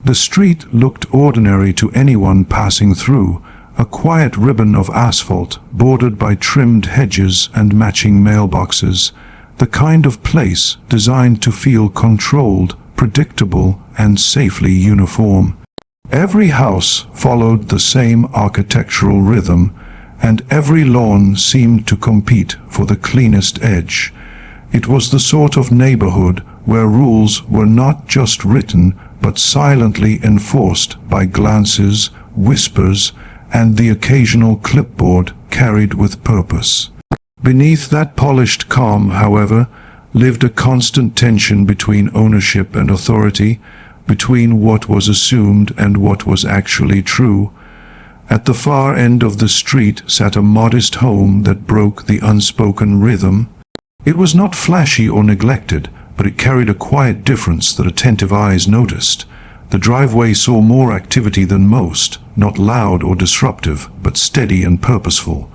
The street looked ordinary to anyone passing through, a quiet ribbon of asphalt bordered by trimmed hedges and matching mailboxes, the kind of place designed to feel controlled, predictable, and safely uniform. Every house followed the same architectural rhythm, and every lawn seemed to compete for the cleanest edge. It was the sort of neighborhood where rules were not just written but silently enforced by glances, whispers, and the occasional clipboard carried with purpose. Beneath that polished calm, however, lived a constant tension between ownership and authority, between what was assumed and what was actually true. At the far end of the street sat a modest home that broke the unspoken rhythm. It was not flashy or neglected, but it carried a quiet difference that attentive eyes noticed. The driveway saw more activity than most, not loud or disruptive, but steady and purposeful.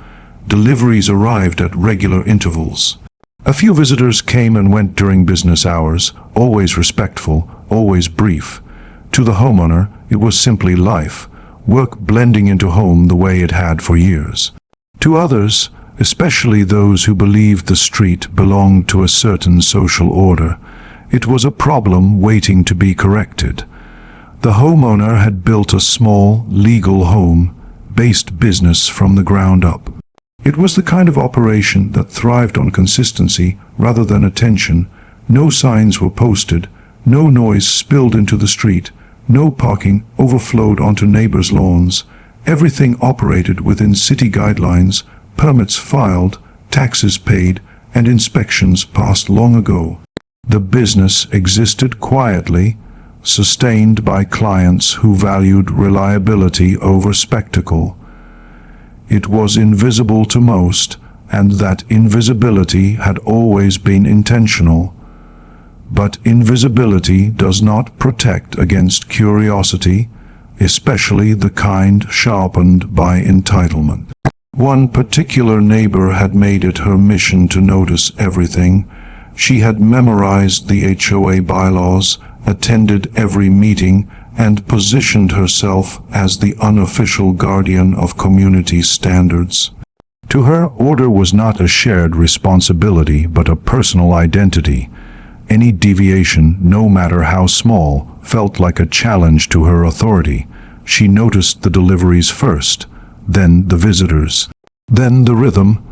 Deliveries arrived at regular intervals. A few visitors came and went during business hours, always respectful, always brief. To the homeowner, it was simply life, work blending into home the way it had for years. To others, especially those who believed the street belonged to a certain social order, it was a problem waiting to be corrected. The homeowner had built a small, legal home-based business from the ground up. It was the kind of operation that thrived on consistency rather than attention. No signs were posted, no noise spilled into the street, no parking overflowed onto neighbors' lawns. Everything operated within city guidelines, permits filed, taxes paid, and inspections passed long ago. The business existed quietly, sustained by clients who valued reliability over spectacle. It was invisible to most, and that invisibility had always been intentional. But invisibility does not protect against curiosity, especially the kind sharpened by entitlement. One particular neighbor had made it her mission to notice everything. She had memorized the HOA bylaws, attended every meeting, and positioned herself as the unofficial guardian of community standards. To her, order was not a shared responsibility but a personal identity. Any deviation, no matter how small, felt like a challenge to her authority. She noticed the deliveries first, then the visitors, then the rhythm.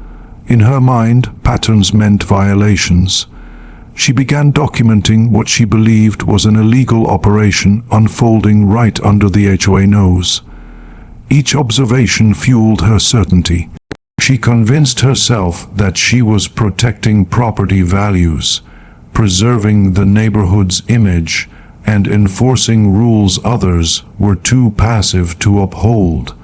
In her mind, patterns meant violations. She began documenting what she believed was an illegal operation unfolding right under the HOA nose. Each observation fueled her certainty. She convinced herself that she was protecting property values, preserving the neighborhood's image, and enforcing rules others were too passive to uphold.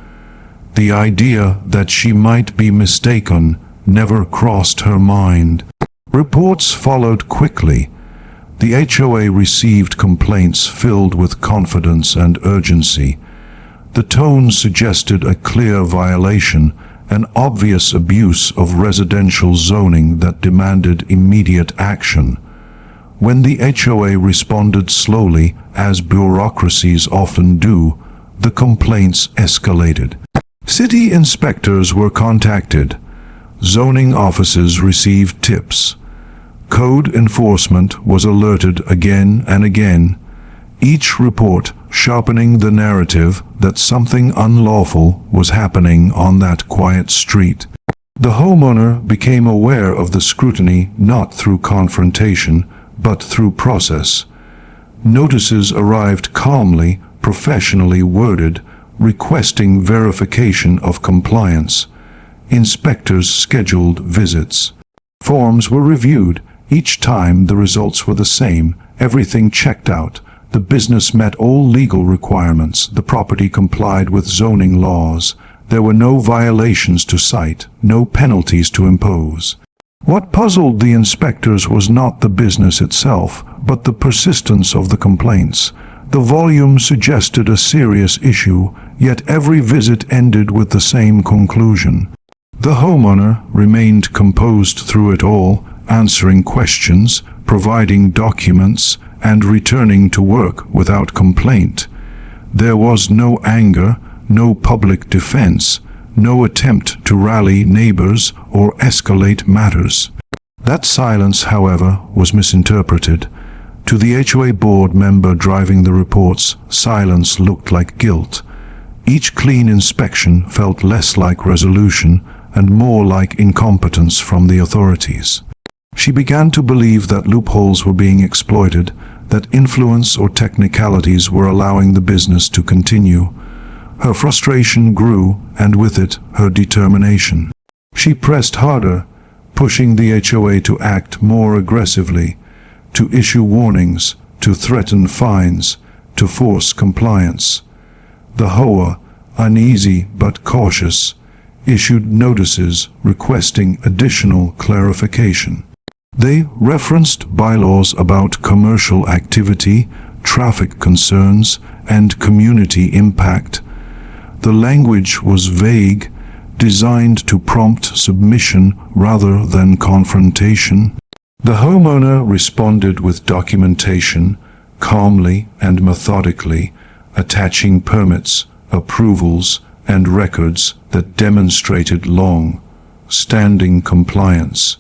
The idea that she might be mistaken never crossed her mind. Reports followed quickly. The HOA received complaints filled with confidence and urgency. The tone suggested a clear violation, an obvious abuse of residential zoning that demanded immediate action. When the HOA responded slowly, as bureaucracies often do, the complaints escalated. City inspectors were contacted. Zoning offices received tips. Code enforcement was alerted again and again, each report sharpening the narrative that something unlawful was happening on that quiet street. The homeowner became aware of the scrutiny not through confrontation, but through process. Notices arrived calmly, professionally worded, requesting verification of compliance. Inspectors scheduled visits. Forms were reviewed. Each time the results were the same. Everything checked out. The business met all legal requirements. The property complied with zoning laws. There were no violations to cite, no penalties to impose. What puzzled the inspectors was not the business itself, but the persistence of the complaints. The volume suggested a serious issue, yet every visit ended with the same conclusion. The homeowner remained composed through it all, answering questions, providing documents, and returning to work without complaint. There was no anger, no public defense, no attempt to rally neighbors or escalate matters. That silence, however, was misinterpreted. To the HOA board member driving the reports, silence looked like guilt. Each clean inspection felt less like resolution and more like incompetence from the authorities. She began to believe that loopholes were being exploited, that influence or technicalities were allowing the business to continue. Her frustration grew, and with it, her determination. She pressed harder, pushing the HOA to act more aggressively, to issue warnings, to threaten fines, to force compliance. The HOA, uneasy but cautious, issued notices requesting additional clarification. They referenced bylaws about commercial activity, traffic concerns, and community impact. The language was vague, designed to prompt submission rather than confrontation. The homeowner responded with documentation, calmly and methodically, attaching permits, approvals, and records that demonstrated long-standing compliance.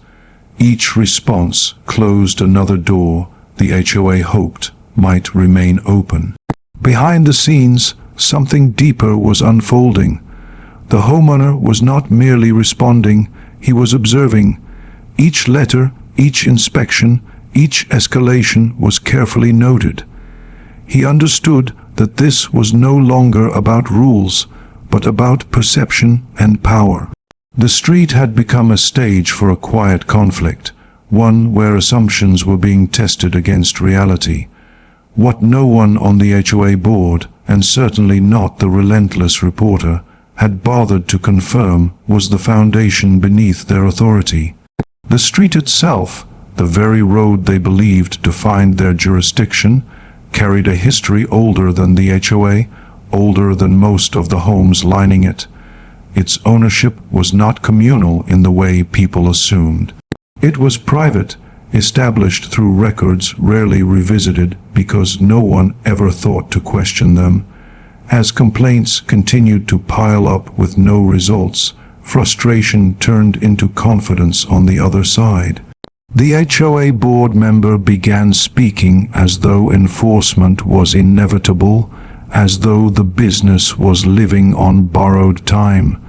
Each response closed another door the HOA hoped might remain open. Behind the scenes, something deeper was unfolding. The homeowner was not merely responding, he was observing. Each letter, each inspection, each escalation was carefully noted. He understood that this was no longer about rules, but about perception and power. The street had become a stage for a quiet conflict, one where assumptions were being tested against reality. What no one on the HOA board, and certainly not the relentless reporter, had bothered to confirm was the foundation beneath their authority. The street itself, the very road they believed defined their jurisdiction, carried a history older than the HOA, older than most of the homes lining it. Its ownership was not communal in the way people assumed. It was private, established through records rarely revisited because no one ever thought to question them. As complaints continued to pile up with no results, frustration turned into confidence on the other side. The HOA board member began speaking as though enforcement was inevitable, as though the business was living on borrowed time.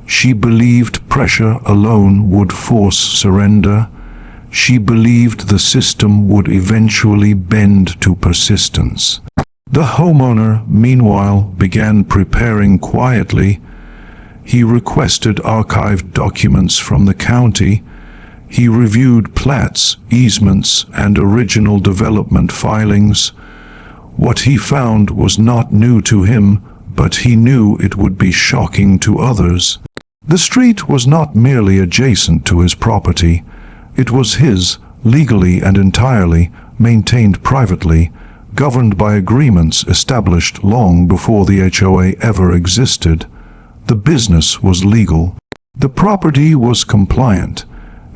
She believed pressure alone would force surrender. She believed the system would eventually bend to persistence. The homeowner, meanwhile, began preparing quietly. He requested archived documents from the county. He reviewed plats, easements, and original development filings. What he found was not new to him, but he knew it would be shocking to others. The street was not merely adjacent to his property. It was his, legally and entirely, maintained privately, governed by agreements established long before the HOA ever existed. The business was legal. The property was compliant,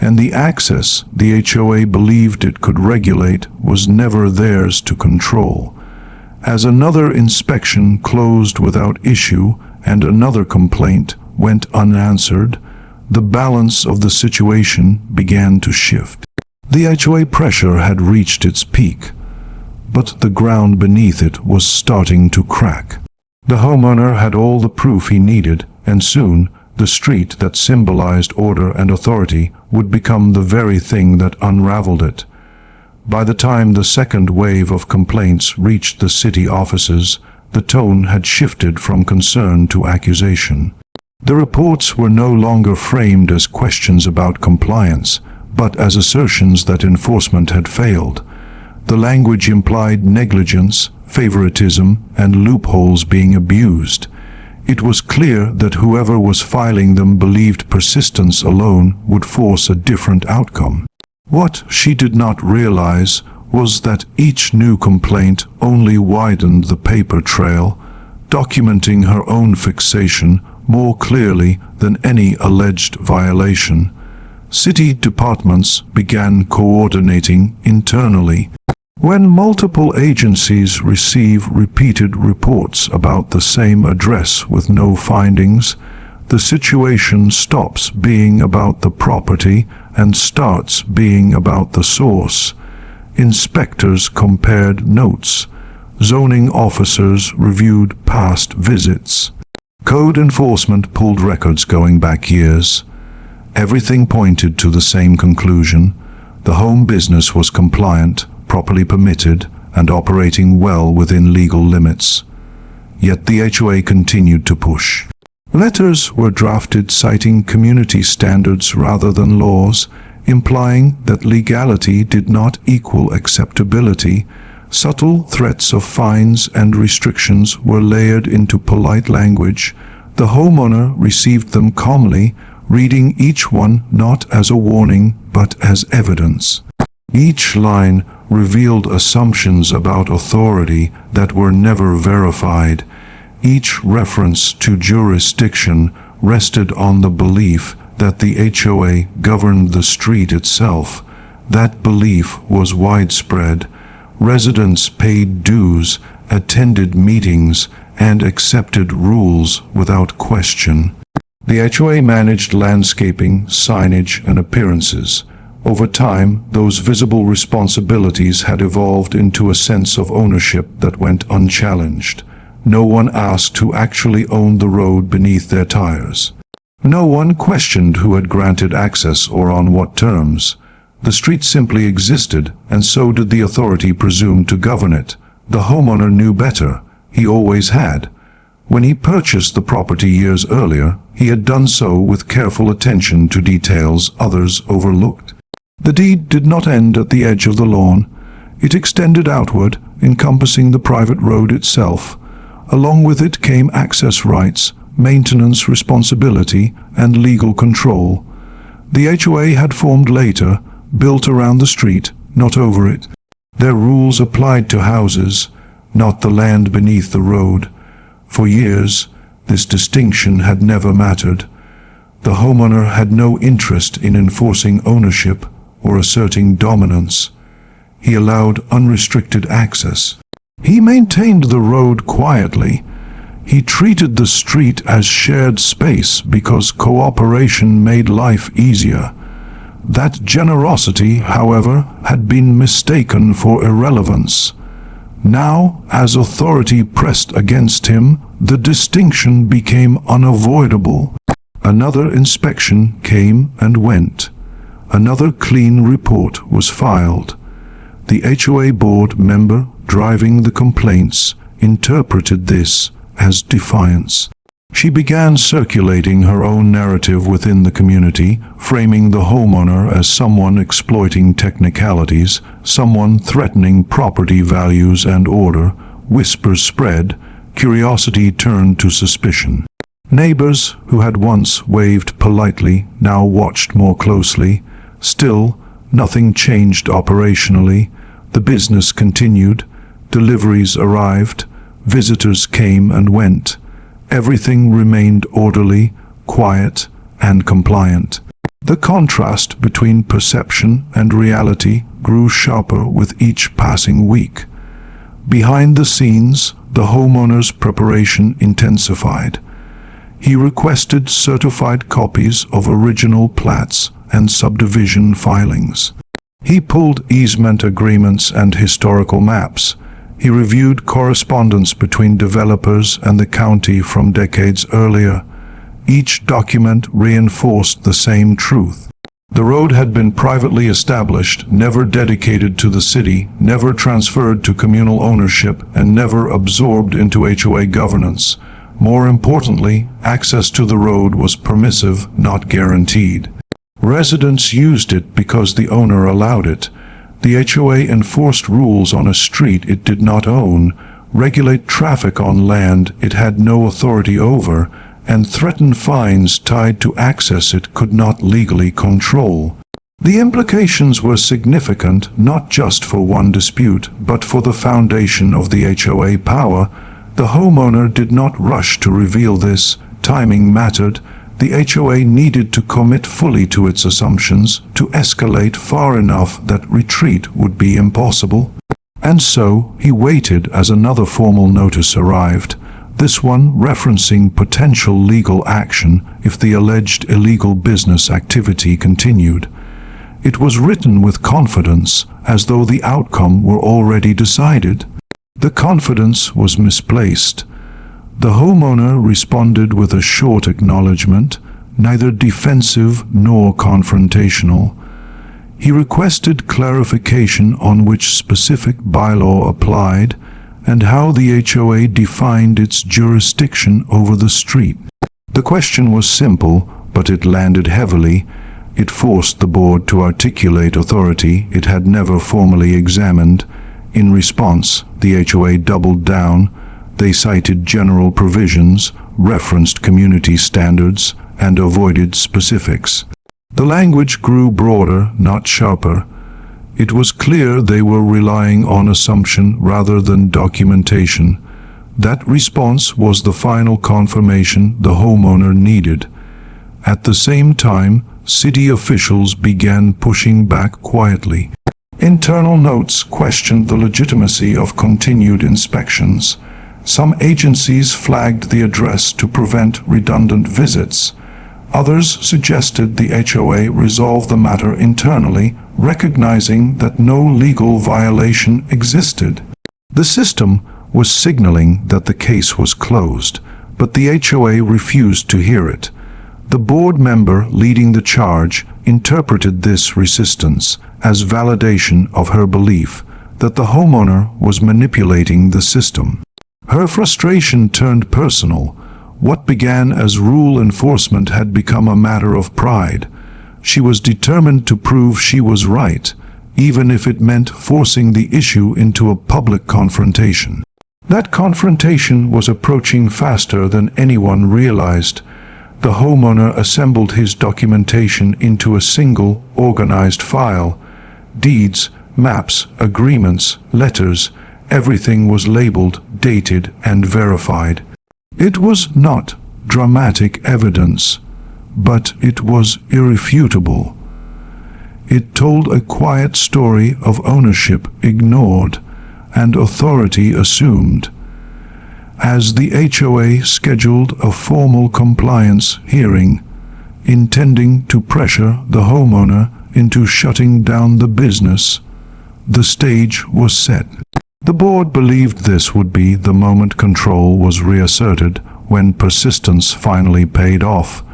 and the access the HOA believed it could regulate was never theirs to control. As another inspection closed without issue and another complaint went unanswered, the balance of the situation began to shift. The HOA pressure had reached its peak, but the ground beneath it was starting to crack. The homeowner had all the proof he needed, and soon the street that symbolized order and authority would become the very thing that unraveled it. By the time the second wave of complaints reached the city offices, the tone had shifted from concern to accusation. The reports were no longer framed as questions about compliance, but as assertions that enforcement had failed. The language implied negligence, favoritism, and loopholes being abused. It was clear that whoever was filing them believed persistence alone would force a different outcome. What she did not realize was that each new complaint only widened the paper trail, documenting her own fixation more clearly than any alleged violation. City departments began coordinating internally. When multiple agencies receive repeated reports about the same address with no findings, the situation stops being about the property and starts being about the source. Inspectors compared notes. Zoning officers reviewed past visits. Code enforcement pulled records going back years. Everything pointed to the same conclusion. The home business was compliant, properly permitted, and operating well within legal limits. Yet the HOA continued to push. Letters were drafted citing community standards rather than laws, implying that legality did not equal acceptability. Subtle threats of fines and restrictions were layered into polite language. The homeowner received them calmly, reading each one not as a warning but as evidence. Each line revealed assumptions about authority that were never verified. Each reference to jurisdiction rested on the belief that the HOA governed the street itself. That belief was widespread. Residents paid dues, attended meetings, and accepted rules without question. The HOA managed landscaping, signage, and appearances. Over time, those visible responsibilities had evolved into a sense of ownership that went unchallenged. No one asked who actually owned the road beneath their tires. No one questioned who had granted access or on what terms. The street simply existed, and so did the authority presumed to govern it. The homeowner knew better. He always had. When he purchased the property years earlier, he had done so with careful attention to details others overlooked. The deed did not end at the edge of the lawn. It extended outward, encompassing the private road itself. Along with it came access rights, maintenance responsibility, and legal control. The HOA had formed later, built around the street, not over it. Their rules applied to houses, not the land beneath the road. For years, this distinction had never mattered. The homeowner had no interest in enforcing ownership or asserting dominance. He allowed unrestricted access. He maintained the road quietly. He treated the street as shared space because cooperation made life easier. That generosity, however, had been mistaken for irrelevance. Now, as authority pressed against him, the distinction became unavoidable. Another inspection came and went. Another clean report was filed. The HOA board member driving the complaints interpreted this as defiance. She began circulating her own narrative within the community, framing the homeowner as someone exploiting technicalities, someone threatening property values and order. Whispers spread, curiosity turned to suspicion. Neighbors who had once waved politely now watched more closely. Still, nothing changed operationally. The business continued. Deliveries arrived. Visitors came and went. Everything remained orderly, quiet, and compliant. The contrast between perception and reality grew sharper with each passing week. Behind the scenes, the homeowner's preparation intensified. He requested certified copies of original plats and subdivision filings. He pulled easement agreements and historical maps. He reviewed correspondence between developers and the county from decades earlier. Each document reinforced the same truth. The road had been privately established, never dedicated to the city, never transferred to communal ownership, and never absorbed into HOA governance. More importantly, access to the road was permissive, not guaranteed. Residents used it because the owner allowed it. The HOA enforced rules on a street it did not own, regulate traffic on land it had no authority over, and threaten fines tied to access it could not legally control. The implications were significant not just for one dispute, but for the foundation of the HOA power. The homeowner did not rush to reveal this. Timing mattered. The HOA needed to commit fully to its assumptions, to escalate far enough that retreat would be impossible. And so he waited as another formal notice arrived, this one referencing potential legal action if the alleged illegal business activity continued. It was written with confidence, as though the outcome were already decided. The confidence was misplaced. The homeowner responded with a short acknowledgement, neither defensive nor confrontational. He requested clarification on which specific bylaw applied and how the HOA defined its jurisdiction over the street. The question was simple, but it landed heavily. It forced the board to articulate authority it had never formally examined. In response, the HOA doubled down. They cited general provisions, referenced community standards, and avoided specifics. The language grew broader, not sharper. It was clear they were relying on assumption rather than documentation. That response was the final confirmation the homeowner needed. At the same time, city officials began pushing back quietly. Internal notes questioned the legitimacy of continued inspections. Some agencies flagged the address to prevent redundant visits. Others suggested the HOA resolve the matter internally, recognizing that no legal violation existed. The system was signaling that the case was closed, but the HOA refused to hear it. The board member leading the charge interpreted this resistance as validation of her belief that the homeowner was manipulating the system. Her frustration turned personal. What began as rule enforcement had become a matter of pride. She was determined to prove she was right, even if it meant forcing the issue into a public confrontation. That confrontation was approaching faster than anyone realized. The homeowner assembled his documentation into a single, organized file. Deeds, maps, agreements, letters, everything was labeled, dated, and verified. It was not dramatic evidence, but it was irrefutable. It told a quiet story of ownership ignored and authority assumed. As the HOA scheduled a formal compliance hearing, intending to pressure the homeowner into shutting down the business, the stage was set. The board believed this would be the moment control was reasserted when persistence finally paid off.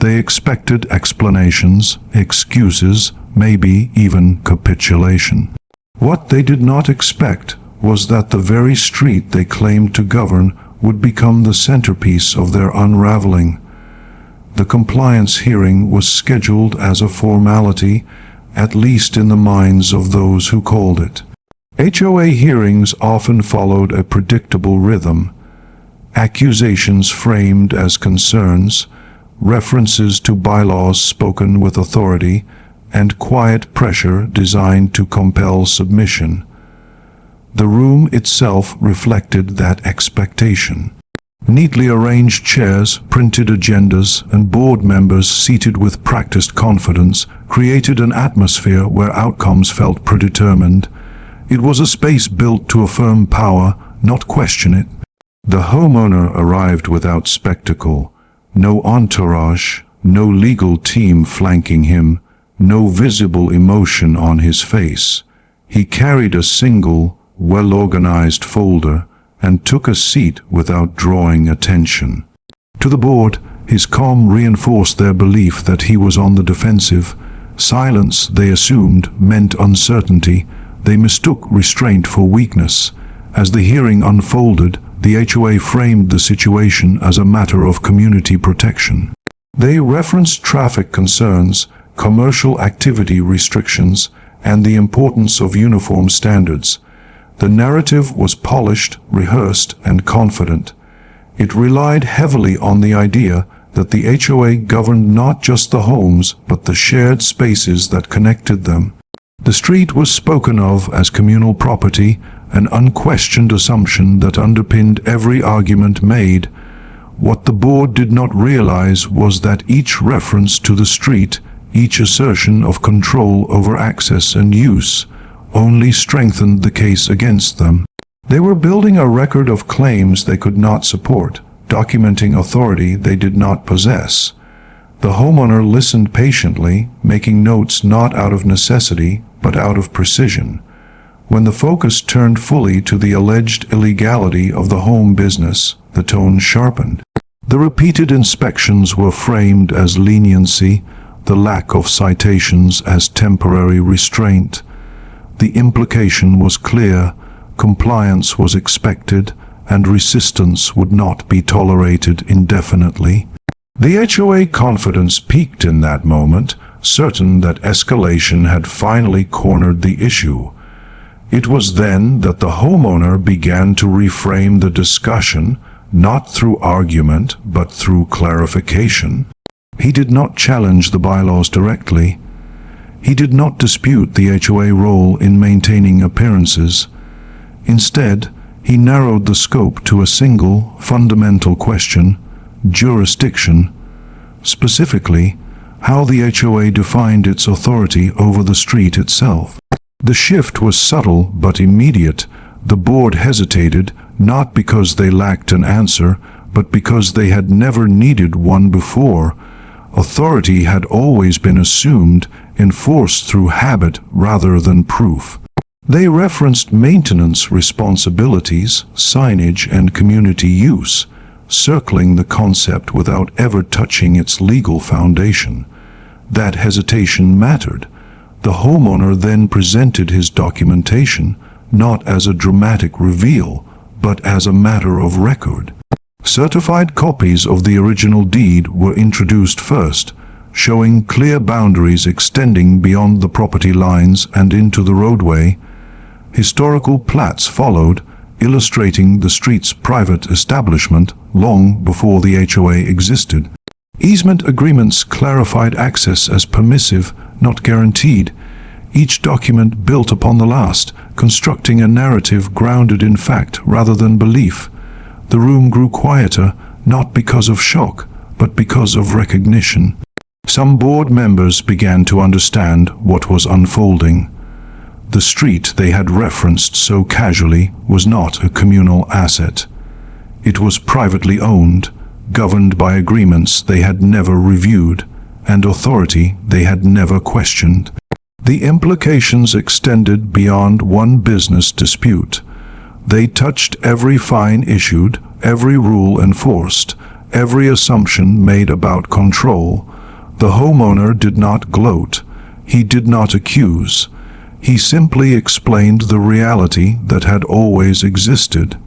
They expected explanations, excuses, maybe even capitulation. What they did not expect was that the very street they claimed to govern would become the centerpiece of their unraveling. The compliance hearing was scheduled as a formality, at least in the minds of those who called it. HOA hearings often followed a predictable rhythm. Accusations framed as concerns, references to bylaws spoken with authority, and quiet pressure designed to compel submission. The room itself reflected that expectation. Neatly arranged chairs, printed agendas, and board members seated with practiced confidence created an atmosphere where outcomes felt predetermined. It was a space built to affirm power, not question it. The homeowner arrived without spectacle. No entourage, no legal team flanking him, no visible emotion on his face. He carried a single, well-organized folder and took a seat without drawing attention. To the board, his calm reinforced their belief that he was on the defensive. Silence, they assumed, meant uncertainty. They mistook restraint for weakness. As the hearing unfolded, the HOA framed the situation as a matter of community protection. They referenced traffic concerns, commercial activity restrictions, and the importance of uniform standards. The narrative was polished, rehearsed, and confident. It relied heavily on the idea that the HOA governed not just the homes, but the shared spaces that connected them. The street was spoken of as communal property, an unquestioned assumption that underpinned every argument made. What the board did not realize was that each reference to the street, each assertion of control over access and use, only strengthened the case against them. They were building a record of claims they could not support, documenting authority they did not possess. The homeowner listened patiently, making notes not out of necessity, but out of precision. When the focus turned fully to the alleged illegality of the home business, the tone sharpened. The repeated inspections were framed as leniency, the lack of citations as temporary restraint. The implication was clear: compliance was expected, and resistance would not be tolerated indefinitely. The HOA confidence peaked in that moment, certain that escalation had finally cornered the issue. It was then that the homeowner began to reframe the discussion, not through argument, but through clarification. He did not challenge the bylaws directly. He did not dispute the HOA role in maintaining appearances. Instead, he narrowed the scope to a single, fundamental question: jurisdiction. Specifically, how the HOA defined its authority over the street itself. The shift was subtle but immediate. The board hesitated, not because they lacked an answer, but because they had never needed one before. Authority had always been assumed, enforced through habit rather than proof. They referenced maintenance responsibilities, signage, and community use, circling the concept without ever touching its legal foundation. That hesitation mattered. The homeowner then presented his documentation, not as a dramatic reveal, but as a matter of record. Certified copies of the original deed were introduced first, showing clear boundaries extending beyond the property lines and into the roadway. Historical plats followed, illustrating the street's private establishment long before the HOA existed. Easement agreements clarified access as permissive, not guaranteed. Each document built upon the last, constructing a narrative grounded in fact rather than belief. The room grew quieter, not because of shock, but because of recognition. Some board members began to understand what was unfolding. The street they had referenced so casually was not a communal asset. It was privately owned, governed by agreements they had never reviewed, and authority they had never questioned. The implications extended beyond one business dispute. They touched every fine issued, every rule enforced, every assumption made about control. The homeowner did not gloat. He did not accuse. He simply explained the reality that had always existed.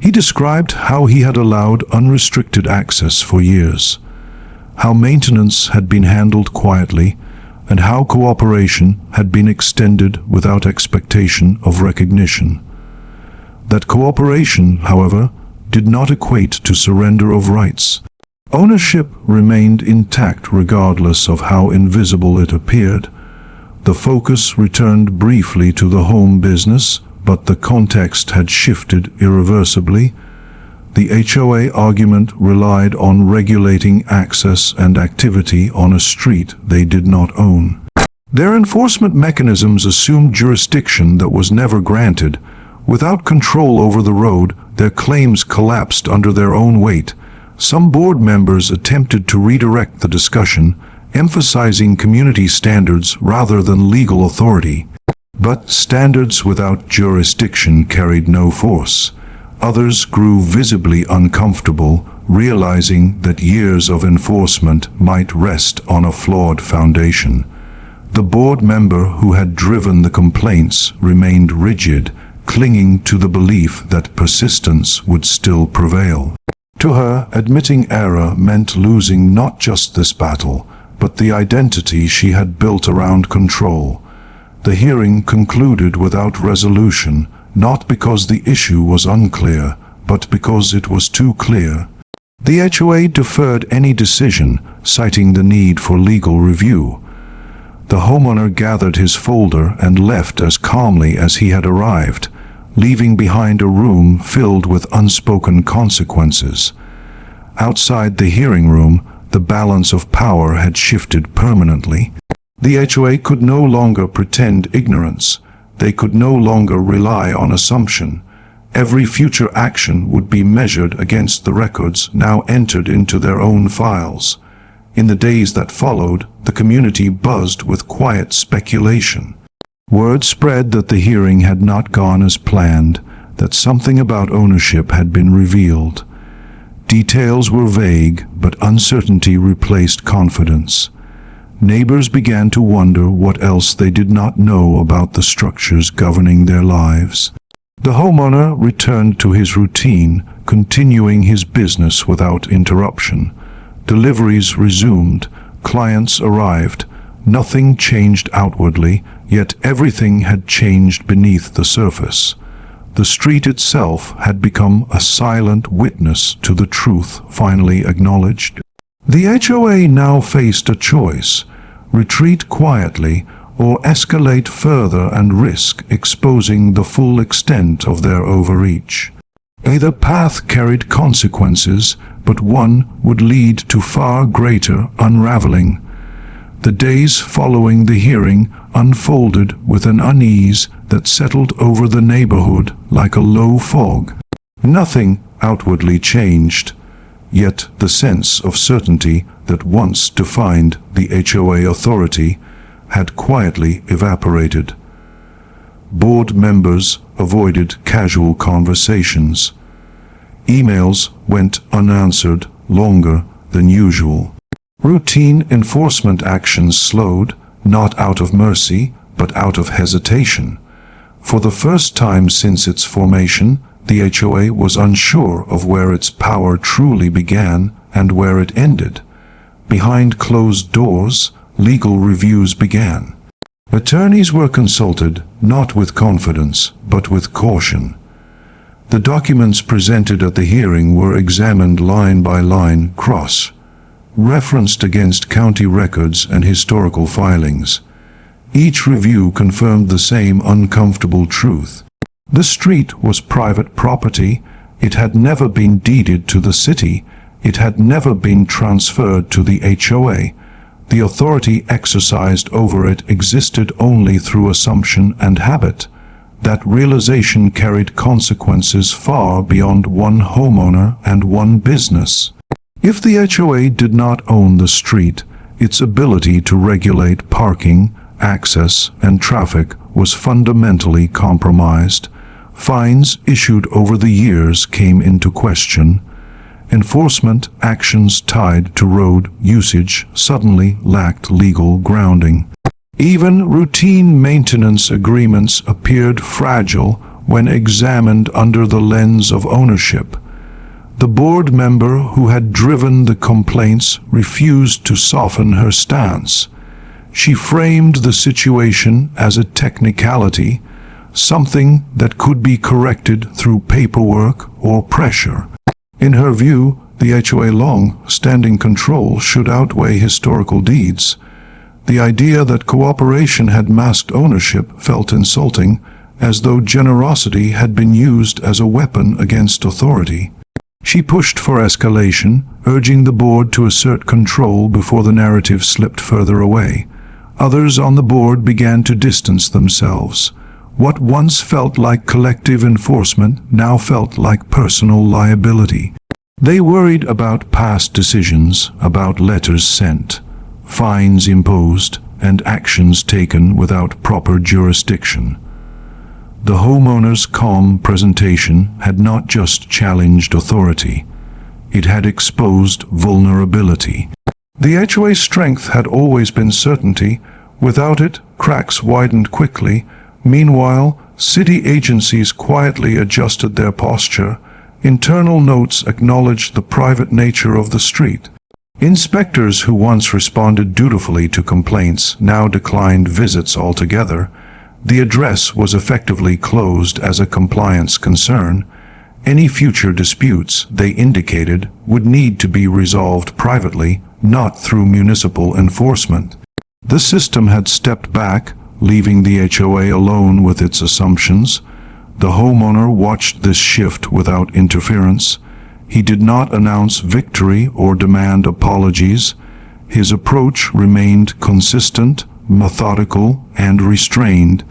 He described how he had allowed unrestricted access for years, how maintenance had been handled quietly, and how cooperation had been extended without expectation of recognition. That cooperation, however, did not equate to surrender of rights. Ownership remained intact regardless of how invisible it appeared. The focus returned briefly to the home business, but the context had shifted irreversibly. The HOA argument relied on regulating access and activity on a street they did not own. Their enforcement mechanisms assumed jurisdiction that was never granted. Without control over the road, their claims collapsed under their own weight. Some board members attempted to redirect the discussion, emphasizing community standards rather than legal authority. But standards without jurisdiction carried no force. Others grew visibly uncomfortable, realizing that years of enforcement might rest on a flawed foundation. The board member who had driven the complaints remained rigid, clinging to the belief that persistence would still prevail. To her, admitting error meant losing not just this battle, but the identity she had built around control. The hearing concluded without resolution, not because the issue was unclear, but because it was too clear. The HOA deferred any decision, citing the need for legal review. The homeowner gathered his folder and left as calmly as he had arrived, leaving behind a room filled with unspoken consequences. Outside the hearing room, the balance of power had shifted permanently. The HOA could no longer pretend ignorance. They could no longer rely on assumption. Every future action would be measured against the records now entered into their own files. In the days that followed, the community buzzed with quiet speculation. Word spread that the hearing had not gone as planned, that something about ownership had been revealed. Details were vague, but uncertainty replaced confidence. Neighbors began to wonder what else they did not know about the structures governing their lives. The homeowner returned to his routine, continuing his business without interruption. Deliveries resumed, clients arrived. Nothing changed outwardly, yet everything had changed beneath the surface. The street itself had become a silent witness to the truth finally acknowledged. The HOA now faced a choice: retreat quietly or escalate further and risk exposing the full extent of their overreach. Either path carried consequences, but one would lead to far greater unraveling. The days following the hearing unfolded with an unease that settled over the neighborhood like a low fog. Nothing outwardly changed, yet the sense of certainty that once defined the HOA authority had quietly evaporated. Board members avoided casual conversations. Emails went unanswered longer than usual. Routine enforcement actions slowed, not out of mercy, but out of hesitation. For the first time since its formation, the HOA was unsure of where its power truly began and where it ended. Behind closed doors, legal reviews began. Attorneys were consulted, not with confidence, but with caution. The documents presented at the hearing were examined line by line, cross-referenced against county records and historical filings. Each review confirmed the same uncomfortable truth. The street was private property. It had never been deeded to the city. It had never been transferred to the HOA. The authority exercised over it existed only through assumption and habit. That realization carried consequences far beyond one homeowner and one business. If the HOA did not own the street, its ability to regulate parking, access, and traffic was fundamentally compromised. Fines issued over the years came into question. Enforcement actions tied to road usage suddenly lacked legal grounding. Even routine maintenance agreements appeared fragile when examined under the lens of ownership. The board member who had driven the complaints refused to soften her stance. She framed the situation as a technicality, something that could be corrected through paperwork or pressure. In her view, the HOA long-standing control should outweigh historical deeds. The idea that cooperation had masked ownership felt insulting, as though generosity had been used as a weapon against authority. She pushed for escalation, urging the board to assert control before the narrative slipped further away. Others on the board began to distance themselves. What once felt like collective enforcement now felt like personal liability. They worried about past decisions, about letters sent, fines imposed, and actions taken without proper jurisdiction. The homeowner's calm presentation had not just challenged authority, it had exposed vulnerability. The HOA's strength had always been certainty. Without it, cracks widened quickly. Meanwhile, city agencies quietly adjusted their posture. Internal notes acknowledged the private nature of the street. Inspectors who once responded dutifully to complaints now declined visits altogether. The address was effectively closed as a compliance concern. Any future disputes, they indicated, would need to be resolved privately, not through municipal enforcement. The system had stepped back, leaving the HOA alone with its assumptions. The homeowner watched this shift without interference. He did not announce victory or demand apologies. His approach remained consistent, methodical, and restrained.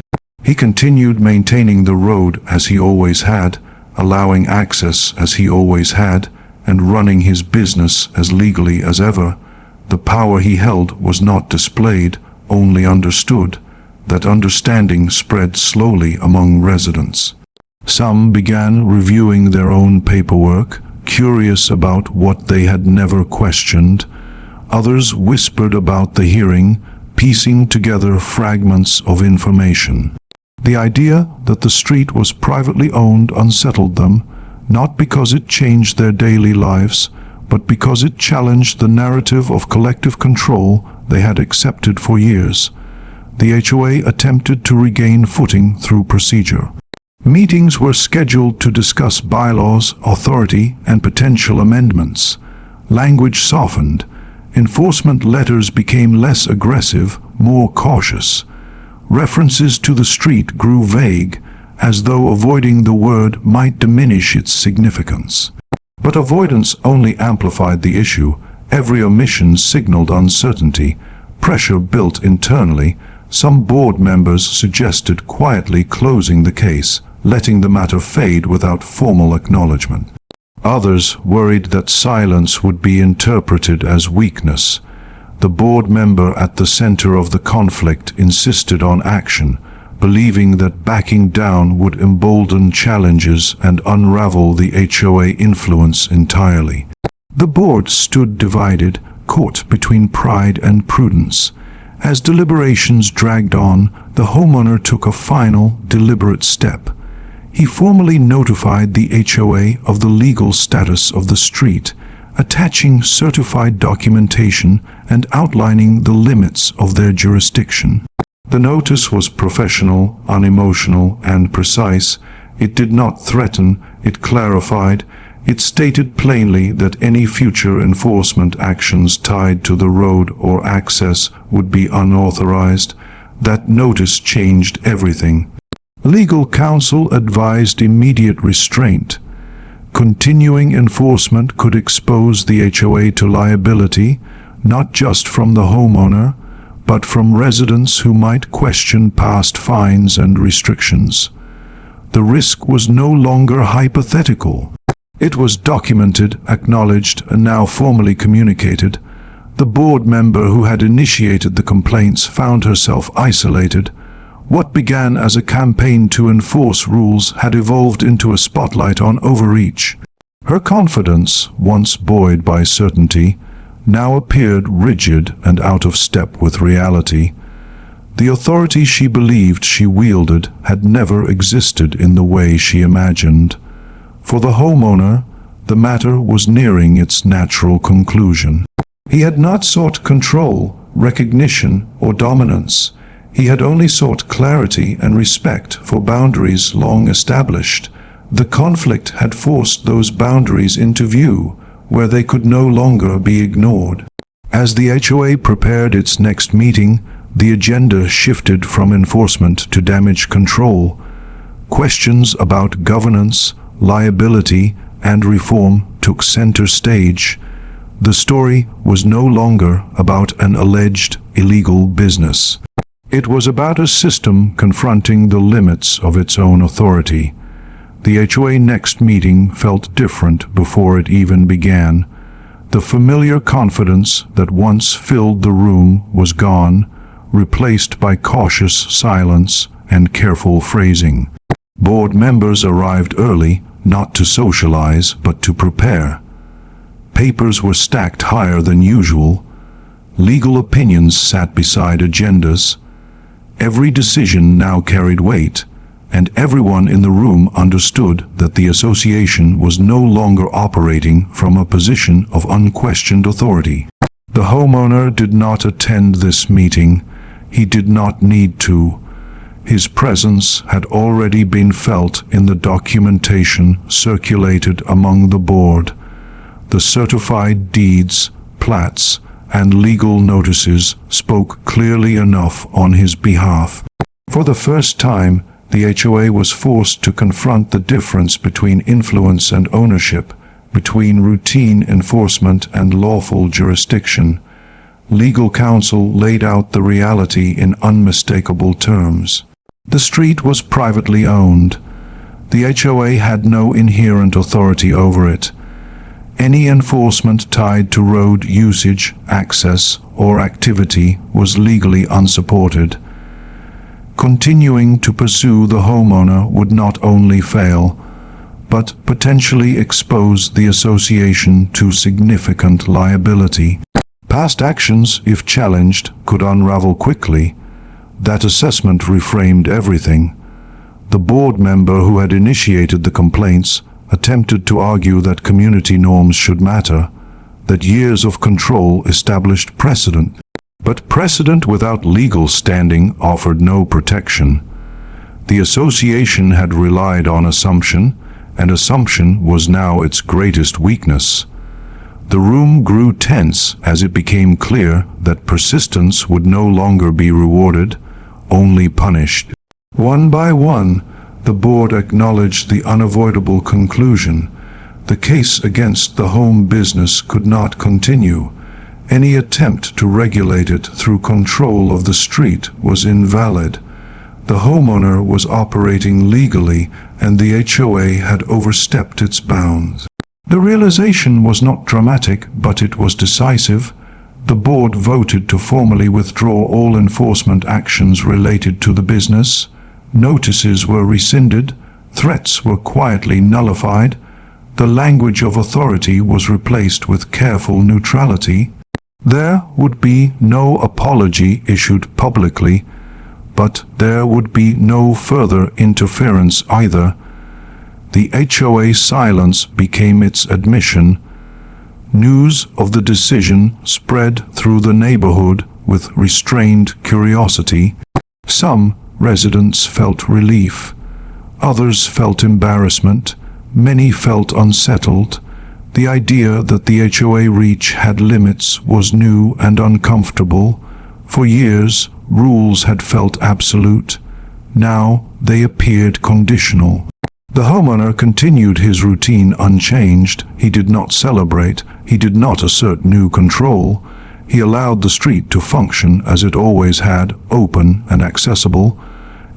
He continued maintaining the road as he always had, allowing access as he always had, and running his business as legally as ever. The power he held was not displayed, only understood. That understanding spread slowly among residents. Some began reviewing their own paperwork, curious about what they had never questioned. Others whispered about the hearing, piecing together fragments of information. The idea that the street was privately owned unsettled them, not because it changed their daily lives, but because it challenged the narrative of collective control they had accepted for years. The HOA attempted to regain footing through procedure. Meetings were scheduled to discuss bylaws, authority, and potential amendments. Language softened. Enforcement letters became less aggressive, more cautious. References to the street grew vague, as though avoiding the word might diminish its significance. But avoidance only amplified the issue. Every omission signaled uncertainty. Pressure built internally. Some board members suggested quietly closing the case, letting the matter fade without formal acknowledgement. Others worried that silence would be interpreted as weakness. The board member at the center of the conflict insisted on action, believing that backing down would embolden challenges and unravel the HOA influence entirely. The board stood divided, caught between pride and prudence. As deliberations dragged on, the homeowner took a final, deliberate step. He formally notified the HOA of the legal status of the street, attaching certified documentation and outlining the limits of their jurisdiction. The notice was professional, unemotional, and precise. It did not threaten, it clarified. It stated plainly that any future enforcement actions tied to the road or access would be unauthorized. That notice changed everything. Legal counsel advised immediate restraint. Continuing enforcement could expose the HOA to liability, not just from the homeowner, but from residents who might question past fines and restrictions. The risk was no longer hypothetical. It was documented, acknowledged, and now formally communicated. The board member who had initiated the complaints found herself isolated. What began as a campaign to enforce rules had evolved into a spotlight on Overreach. Her confidence, once buoyed by certainty, now appeared rigid and out of step with reality. The authority she believed she wielded had never existed in the way she imagined. For the homeowner, the matter was nearing its natural conclusion. He had not sought control, recognition, or dominance. He had only sought clarity and respect for boundaries long established. The conflict had forced those boundaries into view, where they could no longer be ignored. As the HOA prepared its next meeting, the agenda shifted from enforcement to damage control. Questions about governance, liability, and reform took center stage. The story was no longer about an alleged illegal business. It was about a system confronting the limits of its own authority. The HOA next meeting felt different before it even began. The familiar confidence that once filled the room was gone, replaced by cautious silence and careful phrasing. Board members arrived early, not to socialize, but to prepare. Papers were stacked higher than usual. Legal opinions sat beside agendas. Every decision now carried weight, and everyone in the room understood that the association was no longer operating from a position of unquestioned authority. The homeowner did not attend this meeting. He did not need to. His presence had already been felt in the documentation circulated among the board. The certified deeds, plats, and legal notices spoke clearly enough on his behalf. For the first time, the HOA was forced to confront the difference between influence and ownership, between routine enforcement and lawful jurisdiction. Legal counsel laid out the reality in unmistakable terms. The street was privately owned. The HOA had no inherent authority over it. Any enforcement tied to road usage, access, or activity was legally unsupported. Continuing to pursue the homeowner would not only fail, but potentially expose the association to significant liability. Past actions, if challenged, could unravel quickly. That assessment reframed everything. The board member who had initiated the complaints attempted to argue that community norms should matter, that years of control established precedent. But precedent without legal standing offered no protection. The association had relied on assumption, and assumption was now its greatest weakness. The room grew tense as it became clear that persistence would no longer be rewarded, only punished. One by one, the board acknowledged the unavoidable conclusion. The case against the home business could not continue. Any attempt to regulate it through control of the street was invalid. The homeowner was operating legally, and the HOA had overstepped its bounds. The realization was not dramatic, but it was decisive. The board voted to formally withdraw all enforcement actions related to the business. Notices were rescinded, threats were quietly nullified, the language of authority was replaced with careful neutrality. There would be no apology issued publicly, but there would be no further interference either. The HOA silence became its admission. News of the decision spread through the neighborhood with restrained curiosity. Some residents felt relief. Others felt embarrassment. Many felt unsettled. The idea that the HOA reach had limits was new and uncomfortable. For years, rules had felt absolute. Now they appeared conditional. The homeowner continued his routine unchanged. He did not celebrate. He did not assert new control. He allowed the street to function as it always had, open and accessible.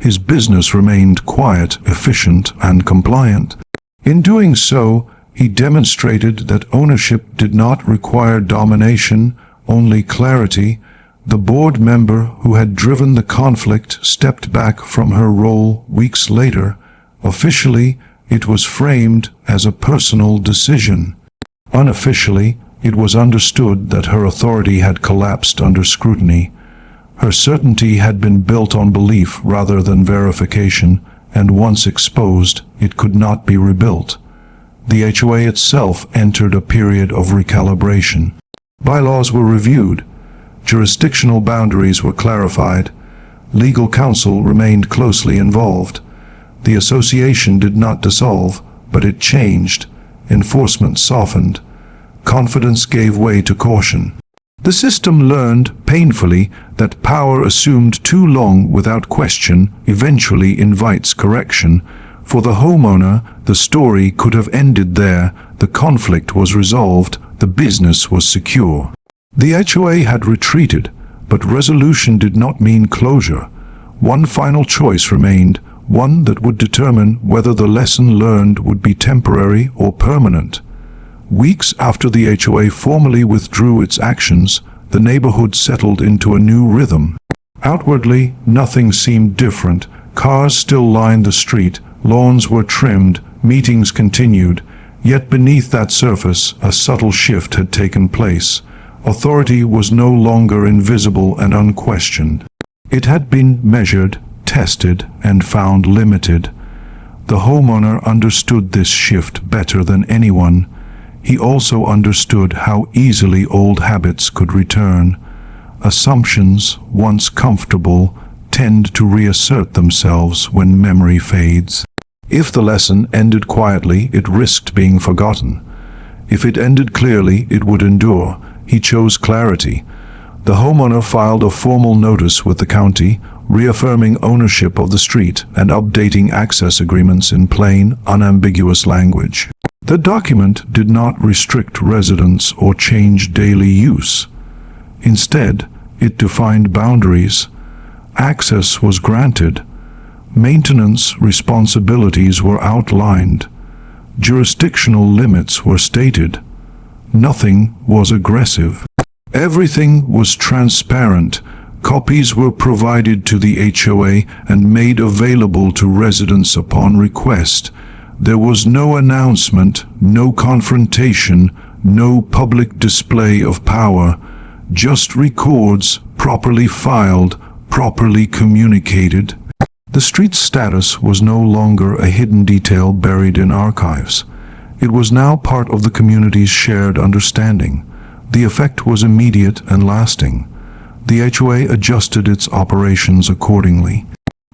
His business remained quiet, efficient, and compliant. In doing so, he demonstrated that ownership did not require domination, only clarity. The board member who had driven the conflict stepped back from her role weeks later. Officially, it was framed as a personal decision. Unofficially, it was understood that her authority had collapsed under scrutiny. Her certainty had been built on belief rather than verification, and once exposed, it could not be rebuilt. The HOA itself entered a period of recalibration. Bylaws were reviewed. Jurisdictional boundaries were clarified. Legal counsel remained closely involved. The association did not dissolve, but it changed. Enforcement softened. Confidence gave way to caution. The system learned, painfully, that power assumed too long without question eventually invites correction. For the homeowner, the story could have ended there. The conflict was resolved. The business was secure. The HOA had retreated, but resolution did not mean closure. One final choice remained, one that would determine whether the lesson learned would be temporary or permanent. Weeks after the HOA formally withdrew its actions, the neighborhood settled into a new rhythm. Outwardly, nothing seemed different. Cars still lined the street, lawns were trimmed, meetings continued. Yet beneath that surface, a subtle shift had taken place. Authority was no longer invisible and unquestioned. It had been measured, tested, and found limited. The homeowner understood this shift better than anyone. He also understood how easily old habits could return. Assumptions, once comfortable, tend to reassert themselves when memory fades. If the lesson ended quietly, it risked being forgotten. If it ended clearly, it would endure. He chose clarity. The homeowner filed a formal notice with the county, reaffirming ownership of the street and updating access agreements in plain, unambiguous language. The document did not restrict residents or change daily use. Instead, it defined boundaries. Access was granted. Maintenance responsibilities were outlined. Jurisdictional limits were stated. Nothing was aggressive. Everything was transparent. Copies were provided to the HOA and made available to residents upon request. There was no announcement, no confrontation, no public display of power, just records, properly filed, properly communicated. The street's status was no longer a hidden detail buried in archives. It was now part of the community's shared understanding. The effect was immediate and lasting. The HOA adjusted its operations accordingly.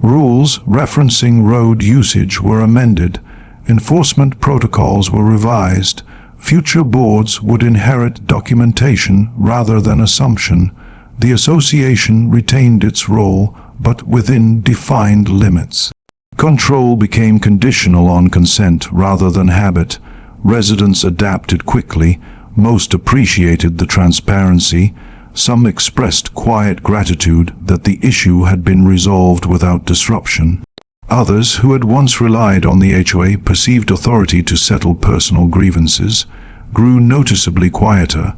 Rules referencing road usage were amended. Enforcement protocols were revised. Future boards would inherit documentation rather than assumption. The association retained its role, but within defined limits. Control became conditional on consent rather than habit. Residents adapted quickly. Most appreciated the transparency. Some expressed quiet gratitude that the issue had been resolved without disruption. Others, who had once relied on the HOA perceived authority to settle personal grievances, grew noticeably quieter.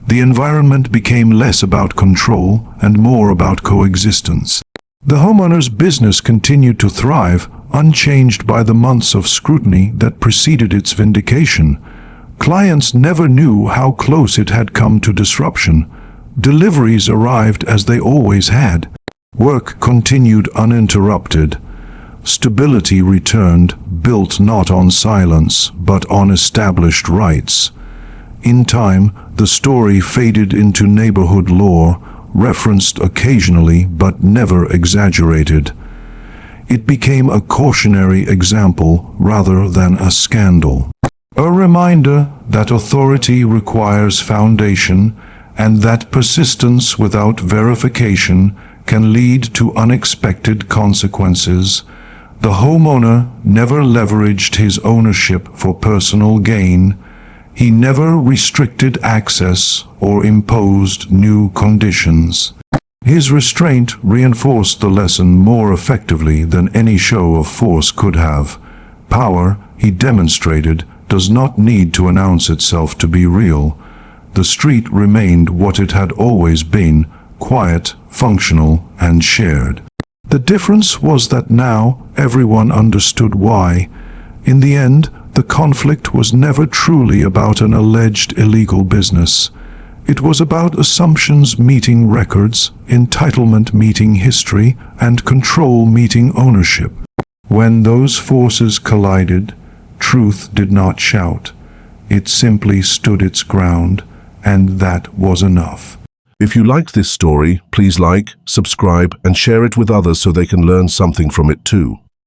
The environment became less about control and more about coexistence. The homeowner's business continued to thrive, unchanged by the months of scrutiny that preceded its vindication. Clients never knew how close it had come to disruption. Deliveries arrived as they always had. Work continued uninterrupted. Stability returned, built not on silence, but on established rights. In time, the story faded into neighborhood lore, referenced occasionally but never exaggerated. It became a cautionary example rather than a scandal. A reminder that authority requires foundation and that persistence without verification can lead to unexpected consequences. The homeowner never leveraged his ownership for personal gain. He never restricted access or imposed new conditions. His restraint reinforced the lesson more effectively than any show of force could have. Power, he demonstrated, does not need to announce itself to be real. The street remained what it had always been, quiet, functional, and shared. The difference was that now everyone understood why. In the end, the conflict was never truly about an alleged illegal business. It was about assumptions meeting records, entitlement meeting history, and control meeting ownership. When those forces collided, truth did not shout. It simply stood its ground, and that was enough. If you liked this story, please like, subscribe, and share it with others so they can learn something from it too.